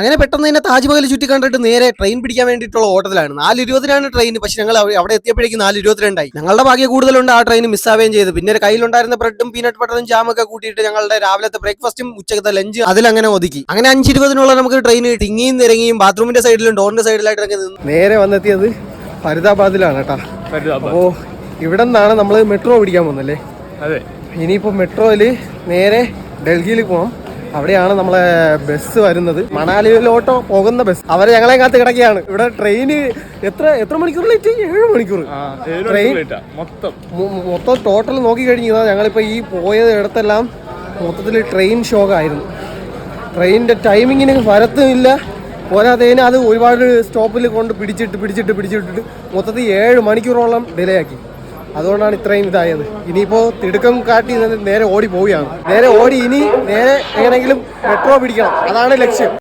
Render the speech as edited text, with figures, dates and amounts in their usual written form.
അങ്ങനെ പെട്ടെന്ന് തന്നെ താജ്മഹൽ ചുറ്റി കണ്ടിട്ട് നേരെ ട്രെയിൻ പിടിക്കാൻ വേണ്ടിയിട്ടുള്ള ഓട്ടത്തിലാണ്. 4:20 ട്രെയിൻ. പക്ഷെ ഞങ്ങൾ അവിടെ എത്തിയപ്പോഴേക്കും 4:22 ഞങ്ങളുടെ ഭാഗ്യം കൂടുതലുണ്ട് ആ ട്രെയിൻ മിസ്സാവുകയും ചെയ്തു. പിന്നെ കയ്യിലുണ്ടായിരുന്ന ബ്രെഡും പീനട്ട് ബട്ടറും ജാമൊക്കെ കൂട്ടിയിട്ട് ഞങ്ങളുടെ രാവിലത്തെ ബ്രേക്ക്ഫാസ്റ്റും ഉച്ചക്കത്തെ ലഞ്ച് അതിലങ്ങനെ ഒതുക്കി. അങ്ങനെ 5:20 നമുക്ക് ട്രെയിൻ ടിങ്ങിയും നിരങ്ങിയും ബാത്റൂമിന്റെ സൈഡിലും ഡോറിന്റെ സൈഡിലായിട്ടൊക്കെ നിന്ന് നേരെ വന്നെത്തിയത് ഫരീദാബാദിലാണ് കേട്ടോ. അപ്പോ ഇവിടെ നിന്നാണ് നമ്മൾ മെട്രോ പിടിക്കാൻ പോകുന്നല്ലേ? അതെ. ഇനിയിപ്പോ മെട്രോയില് നേരെ ഡൽഹിയിൽ പോകാം. അവിടെയാണ് നമ്മളെ ബസ് വരുന്നത്. മണാലിയിലോട്ടോ പോകുന്ന ബസ്. അവരെ ഞങ്ങളെ കാത്ത് കിടക്കുകയാണ്. ഇവിടെ ട്രെയിന് എത്ര മണിക്കൂർ ലേറ്റ്? 7 മണിക്കൂർ ട്രെയിൻ മൊത്തം ടോട്ടൽ നോക്കി കഴിഞ്ഞാൽ ഞങ്ങളിപ്പോൾ ഈ പോയത് ഇടത്തെല്ലാം മൊത്തത്തിൽ ട്രെയിൻ ഷോക്കായിരുന്നു. ട്രെയിനിൻ്റെ ടൈമിങ്ങിന് വരത്തുമില്ല. പോരാത്തതിന് അത് ഒരുപാട് സ്റ്റോപ്പിൽ കൊണ്ട് പിടിച്ചിട്ടിട്ട് മൊത്തത്തിൽ 7 മണിക്കൂറോളം ഡിലേ ആക്കി. അതുകൊണ്ടാണ് ഇത്രയും ഇതായത്. ഇനിയിപ്പോൾ തിടുക്കം കാട്ടി നേരെ ഓടി പോവുകയാണ്. നേരെ ഓടി ഇനി നേരെ എങ്ങനെയെങ്കിലും മെട്രോ പിടിക്കണം. അതാണ് ലക്ഷ്യം.